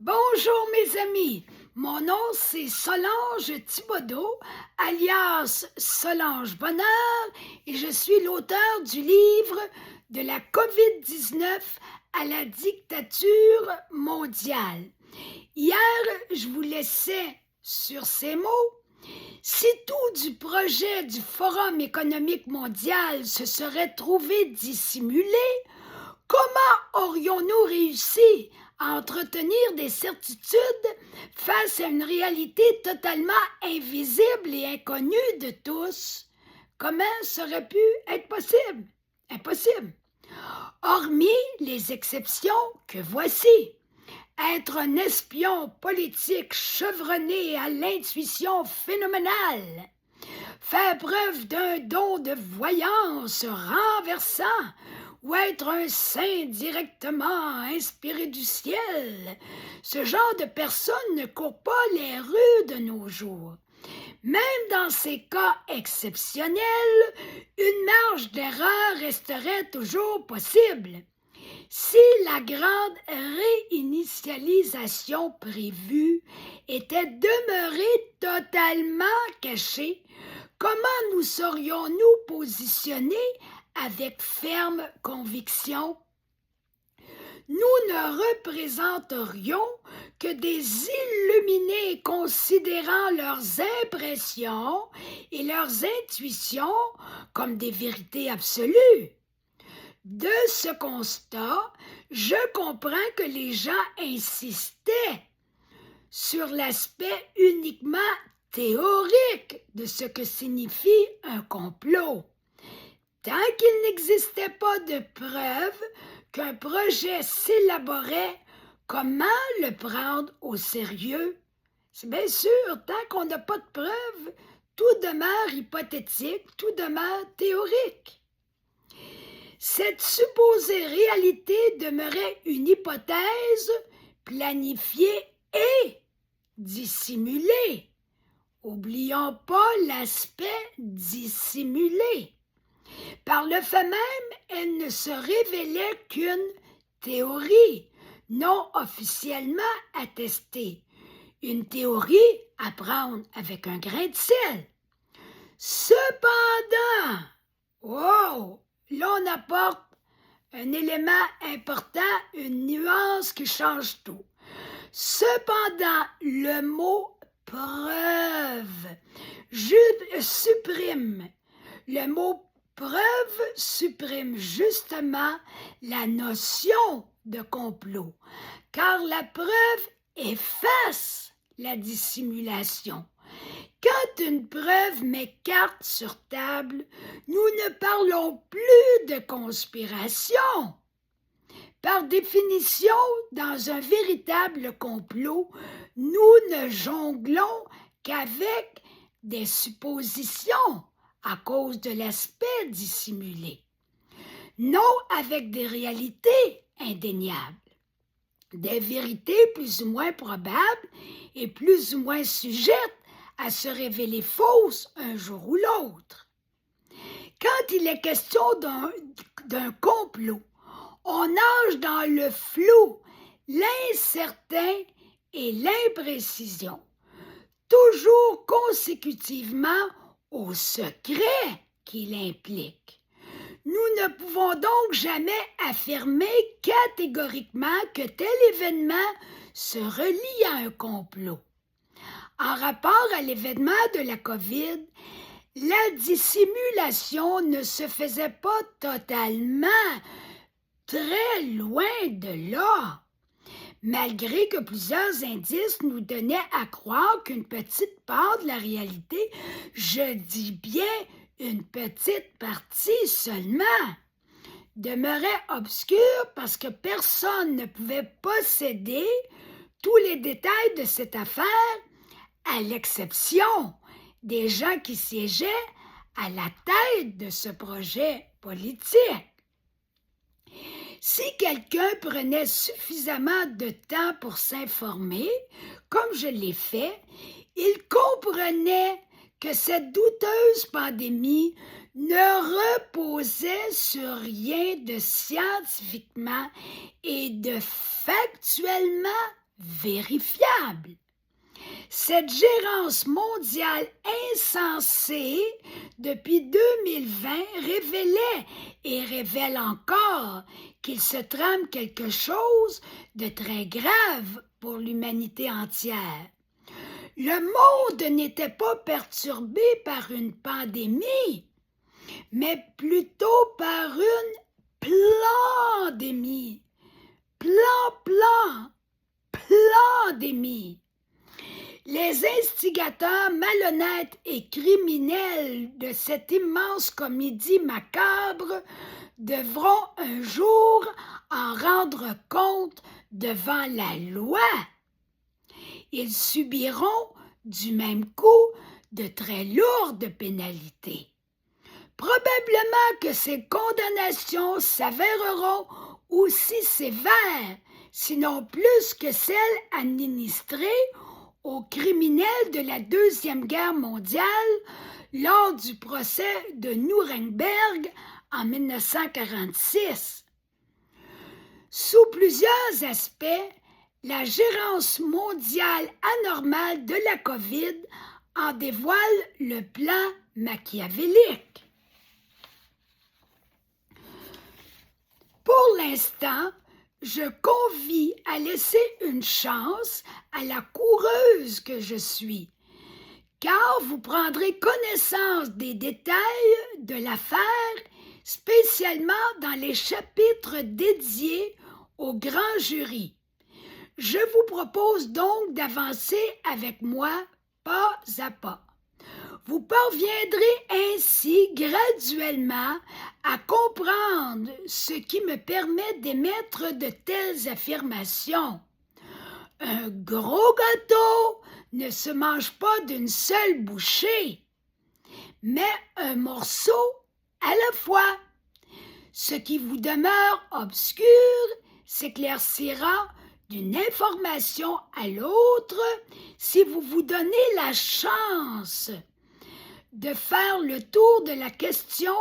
Bonjour mes amis, mon nom c'est Solange Thibodeau, alias Solange Bonheur, et je suis l'auteur du livre de la COVID-19 à la dictature mondiale. Hier, je vous laissais sur ces mots. Si tout du projet du Forum économique mondial se serait trouvé dissimulé, comment aurions-nous réussi à entretenir des certitudes face à une réalité totalement invisible et inconnue de tous? Comment ça aurait pu être possible? Impossible. Hormis les exceptions que voici. Être un espion politique chevronné à l'intuition phénoménale. Faire preuve d'un don de voyance renversant ou être un saint directement inspiré du ciel. Ce genre de personne ne court pas les rues de nos jours. Même dans ces cas exceptionnels, une marge d'erreur resterait toujours possible. Si la grande réinitialisation prévue était demeurée totalement cachée, comment nous serions-nous positionnés avec ferme conviction? Nous ne représenterions que des illuminés considérant leurs impressions et leurs intuitions comme des vérités absolues. De ce constat, je comprends que les gens insistaient sur l'aspect uniquement théorique de ce que signifie un complot. Tant qu'il n'existait pas de preuve qu'un projet s'élaborait, comment le prendre au sérieux? C'est bien sûr, tant qu'on n'a pas de preuves, tout demeure hypothétique, tout demeure théorique. Cette supposée réalité demeurait une hypothèse planifiée et dissimulée. Oublions pas l'aspect dissimulé. Par le fait même, elle ne se révélait qu'une théorie non officiellement attestée. Une théorie à prendre avec un grain de sel. Cependant, wow! Là, on apporte un élément important, une nuance qui change tout. Cependant, le mot preuve supprime. Le mot preuve supprime justement la notion de complot, car la preuve efface la dissimulation. Quand une preuve met carte sur table, nous ne parlons plus de conspiration. Par définition, dans un véritable complot, nous ne jonglons qu'avec des suppositions à cause de l'aspect dissimulé, non avec des réalités indéniables, des vérités plus ou moins probables et plus ou moins sujettes à se révéler fausses un jour ou l'autre. Quand il est question d'un complot, on nage dans le flou, l'incertain et l'imprécision, toujours consécutivement au secret qu'il implique. Nous ne pouvons donc jamais affirmer catégoriquement que tel événement se relie à un complot. En rapport à l'événement de la COVID, la dissimulation ne se faisait pas totalement, très loin de là, malgré que plusieurs indices nous donnaient à croire qu'une petite part de la réalité, je dis bien une petite partie seulement, demeurait obscure parce que personne ne pouvait posséder tous les détails de cette affaire, à l'exception des gens qui siégeaient à la tête de ce projet politique. Si quelqu'un prenait suffisamment de temps pour s'informer, comme je l'ai fait, il comprenait que cette douteuse pandémie ne reposait sur rien de scientifiquement et de factuellement vérifiable. Cette gérance mondiale insensée depuis 2020 révélait et révèle encore qu'il se trame quelque chose de très grave pour l'humanité entière. Le monde n'était pas perturbé par une pandémie, mais plutôt par une plandémie. Plandémie. Les instigateurs malhonnêtes et criminels de cette immense comédie macabre devront un jour en rendre compte devant la loi. Ils subiront du même coup de très lourdes pénalités. Probablement que ces condamnations s'avéreront aussi sévères, sinon plus que celles administrées aux criminels de la Deuxième Guerre mondiale lors du procès de Nuremberg en 1946. Sous plusieurs aspects, la gérance mondiale anormale de la COVID en dévoile le plan machiavélique. Pour l'instant, je convie à laisser une chance à la coureuse que je suis, car vous prendrez connaissance des détails de l'affaire, spécialement dans les chapitres dédiés au grand jury. Je vous propose donc d'avancer avec moi pas à pas. Vous parviendrez ainsi graduellement à comprendre ce qui me permet d'émettre de telles affirmations. Un gros gâteau ne se mange pas d'une seule bouchée, mais un morceau à la fois. Ce qui vous demeure obscur s'éclaircira d'une information à l'autre si vous vous donnez la chance de faire le tour de la question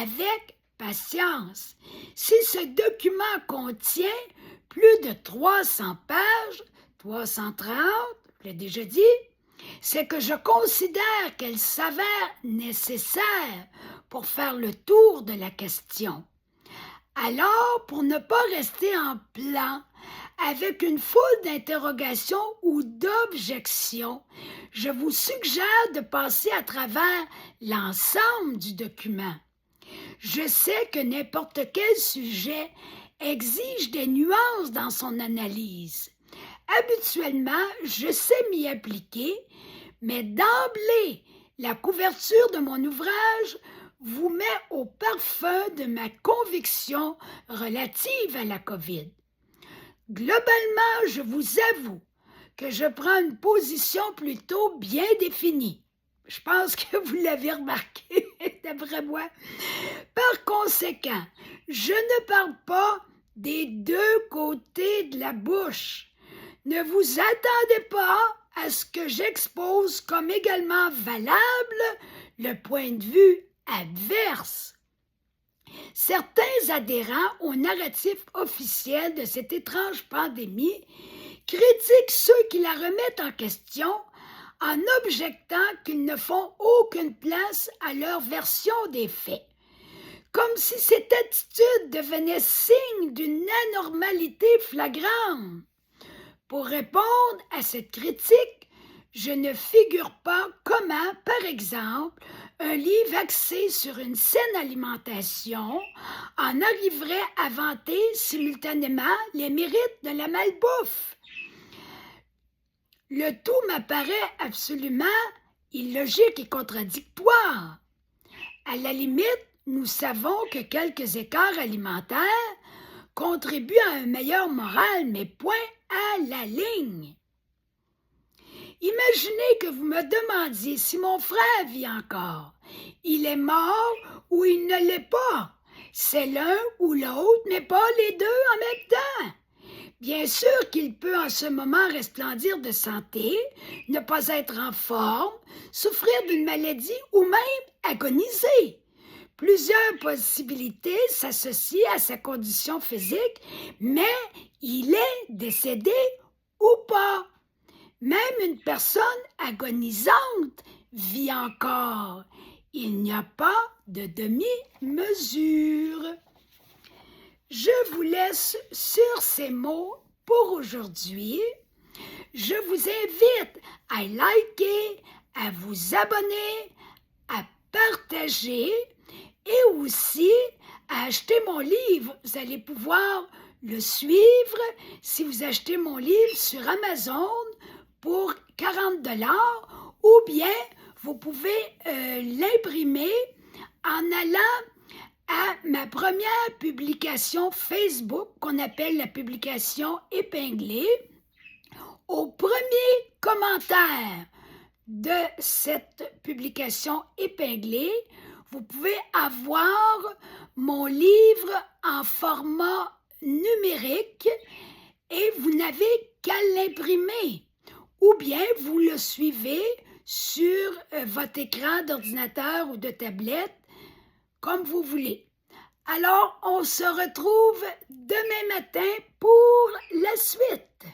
avec patience. Si ce document contient plus de 300 pages, 330, je l'ai déjà dit, c'est que je considère qu'elle s'avère nécessaire pour faire le tour de la question. Alors, pour ne pas rester en plan, avec une foule d'interrogations ou d'objections, je vous suggère de passer à travers l'ensemble du document. Je sais que n'importe quel sujet exige des nuances dans son analyse. Habituellement, je sais m'y appliquer, mais d'emblée, la couverture de mon ouvrage vous met au parfum de ma conviction relative à la COVID. Globalement, je vous avoue que je prends une position plutôt bien définie. Je pense que vous l'avez remarqué, d'après moi. Par conséquent, je ne parle pas des deux côtés de la bouche. Ne vous attendez pas à ce que j'expose comme également valable le point de vue adverse. Certains adhérents au narratif officiel de cette étrange pandémie critiquent ceux qui la remettent en question en objectant qu'ils ne font aucune place à leur version des faits, comme si cette attitude devenait signe d'une anormalité flagrante. Pour répondre à cette critique, je ne figure pas comment, par exemple, un livre axé sur une saine alimentation en arriverait à vanter simultanément les mérites de la malbouffe. Le tout m'apparaît absolument illogique et contradictoire. À la limite, nous savons que quelques écarts alimentaires contribuent à un meilleur moral, mais point à la ligne. Imaginez que vous me demandiez si mon frère vit encore. Il est mort ou il ne l'est pas. C'est l'un ou l'autre, mais pas les deux en même temps. Bien sûr qu'il peut en ce moment resplendir de santé, ne pas être en forme, souffrir d'une maladie ou même agoniser. Plusieurs possibilités s'associent à sa condition physique, mais il est décédé ou pas. Même une personne agonisante vit encore. Il n'y a pas de demi-mesure. Je vous laisse sur ces mots pour aujourd'hui. Je vous invite à liker, à vous abonner, à partager et aussi à acheter mon livre. Vous allez pouvoir le suivre si vous achetez mon livre sur Amazon pour 40 $ ou bien vous pouvez l'imprimer en allant à ma première publication Facebook qu'on appelle la publication épinglée. Au premier commentaire de cette publication épinglée, vous pouvez avoir mon livre en format numérique et vous n'avez qu'à l'imprimer ou bien vous le suivez sur votre écran d'ordinateur ou de tablette comme vous voulez. Alors, on se retrouve demain matin pour la suite.